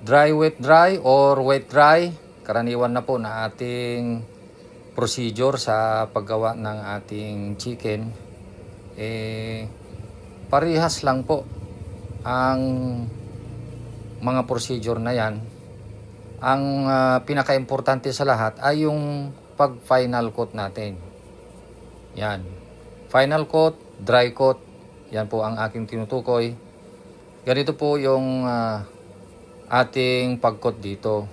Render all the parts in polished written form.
dry, wet, dry or wet, dry. Karaniwan na po na ating procedure sa paggawa ng ating chicken. Parehas lang po ang mga procedure na yan. Ang pinaka-importante sa lahat ay yung pag-final coat natin. Yan. Final coat, dry coat. Yan po ang aking tinutukoy. Ganito po yung ating pag-coat dito.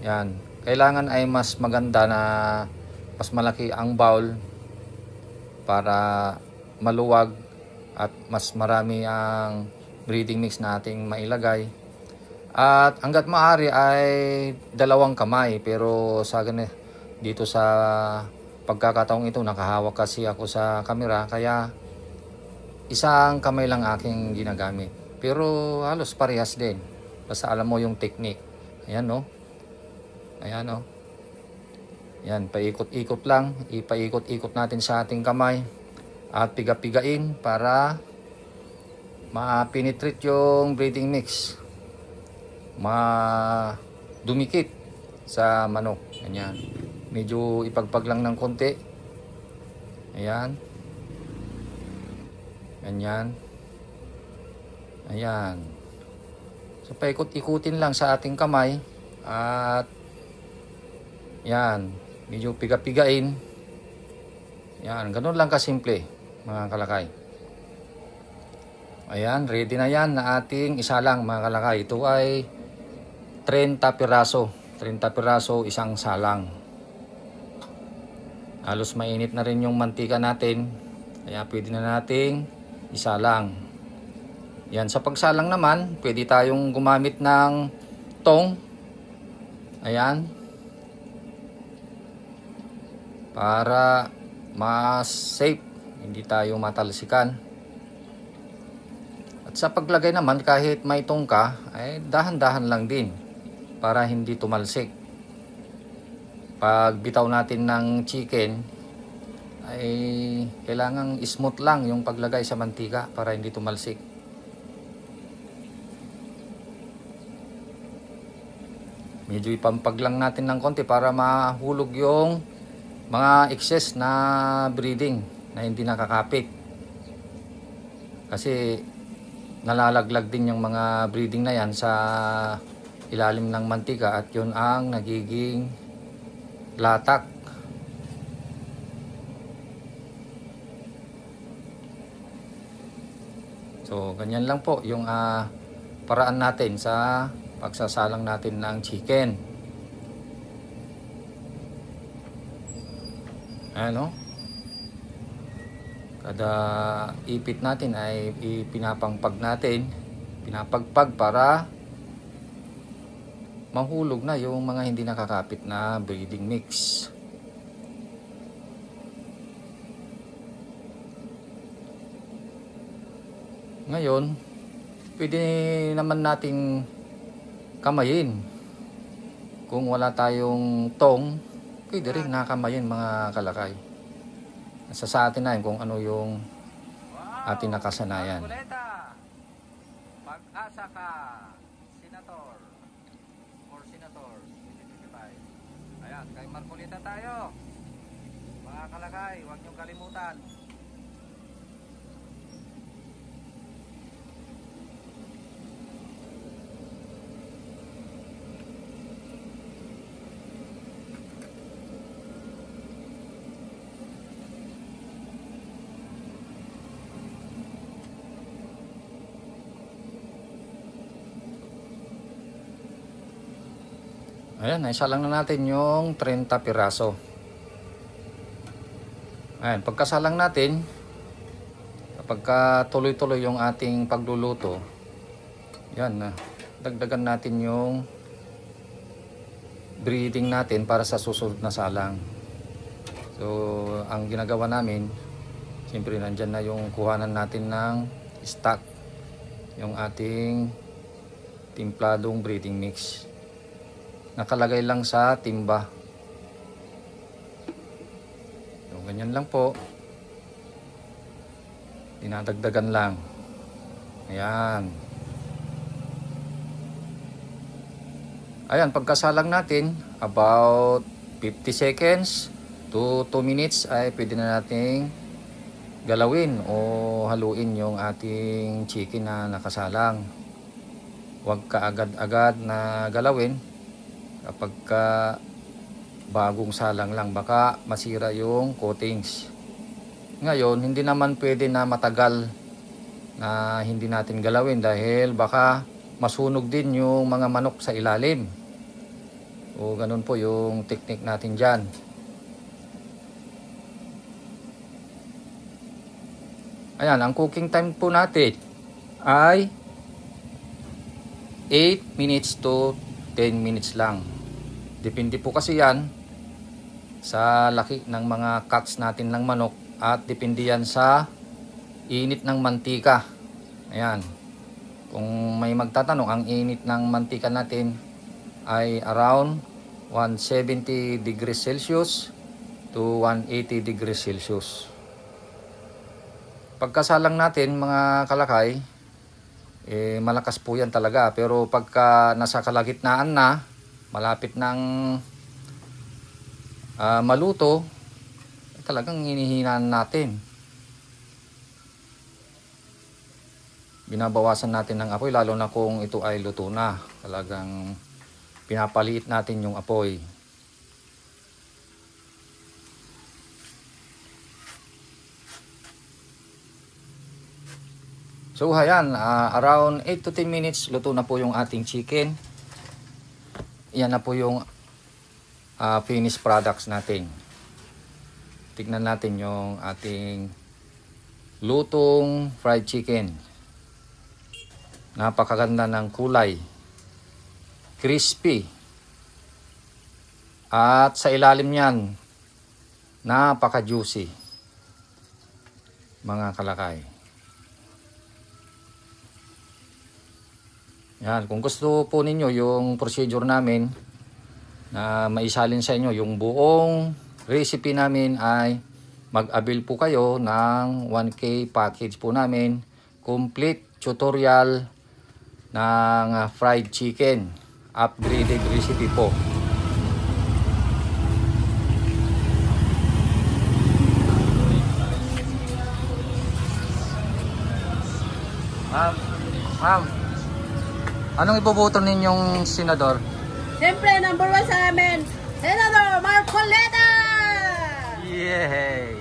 Yan. Kailangan ay mas maganda na mas malaki ang bowl para maluwag at mas marami ang breeding mix na ating mailagay. At hanggat maaari ay 2 kamay, pero sa dito sa pagkakataong ito nakahawak kasi ako sa camera, kaya 1 kamay lang aking ginagamit. Pero halos parehas din. Basta alam mo yung technique. Ayan, no? Ayan, no? Yan, paikot-ikot lang. Ipaikot-ikot natin sa ating kamay. At piga-pigain para ma-penetrate yung breeding mix. Dumikit sa manok. Ayan. Medyo ipagpag lang ng konti. Ayan. Ganyan. Ayan. So, paikot-ikutin lang sa ating kamay. At yan. Medyo piga-pigain. Yan. Ganun lang kasimple, mga kalakay. Ayan. Ready na yan na ating isalang, mga kalakay. Ito ay 30 piraso. 30 piraso, isang salang. Halos mainit na rin yung mantika natin. Kaya pwede na nating isalang. Yan, sa pagsalang naman, pwede tayong gumamit ng tong. Ayan. Para mas safe, hindi tayo matalsikan. At sa paglagay naman, kahit may tong ka, ay dahan-dahan lang din para hindi tumalsik. Pag bitaw natin ng chicken, ay kailangang smooth lang yung paglagay sa mantika para hindi tumalsik. Medyo ipampag lang natin ng konti para mahulog yung mga excess na breeding na hindi nakakapit. Kasi nalalaglag din yung mga breeding na yan sa ilalim ng mantika at yun ang nagiging latak. So, ganyan lang po yung paraan natin sa pagsasalang natin ng chicken. Ano? Kada ipit natin ay pinapangpag natin. Pinapagpag para mahulog na yung mga hindi nakakapit na breeding mix. Ngayon, pwede naman nating kamayin. Kung wala tayong tong, pwede rin nakamayin, mga kalakay. Nasa sa atin na yun kung ano yung ating nakasanayan. Pag-asa ka, Senator or Senator 2025. Ayan, kay Marcolita tayo. Mga kalakay, huwag niyong kalimutan. Ayan, naisalang na natin yung 30 piraso. Ayan, pagkasalang natin, kapag tuloy-tuloy yung ating pagluluto, yan, dagdagan natin yung breeding natin para sa susunod na salang. So, ang ginagawa namin, siyempre nandyan na yung kuhanan natin ng stock, yung ating timpladong breeding mix. Nakalagay lang sa timba. So, ganyan lang po. Dinadagdagan lang. Ayan. Ayan, pagkasalang natin, about 50 seconds to 2 minutes ay pwede na nating galawin o haluin yung ating chicken na nakasalang. Huwag ka agad-agad na galawin kapag bagong salang lang, baka masira yung coatings. Ngayon, hindi naman pwede na matagal na hindi natin galawin dahil baka masunog din yung mga manok sa ilalim. O ganun po yung technique natin dyan. Ayan, ang cooking time po natin ay 8 minutes to 10 minutes lang. Depende po kasi yan sa laki ng mga cuts natin ng manok at depende yan sa init ng mantika. Ayan. Kung may magtatanong, ang init ng mantika natin ay around 170 degrees Celsius to 180 degrees Celsius. Pagkasalang natin mga kalakay, malakas po yan talaga. Pero pagka nasa kalagitnaan na, malapit ng maluto, talagang hinihinaan natin. Binabawasan natin ng apoy, lalo na kung ito ay luto na. Talagang pinapaliit natin yung apoy. So ayan, around 8 to 10 minutes luto na po yung ating chicken. Yan na po yung finished products natin. Tignan natin yung ating lutong fried chicken. Napakaganda ng kulay, crispy, at sa ilalim niyan napaka-juicy mga kalakay. Yan, kung gusto po ninyo yung procedure namin na maisalin sa inyo yung buong recipe namin, ay mag-avail po kayo ng 1K package po namin, complete tutorial ng fried chicken, upgraded recipe po. Ma'am, anong iboboto ninyong senador? Siyempre, number 1 sa amin, Senador Marcoleta! Yay!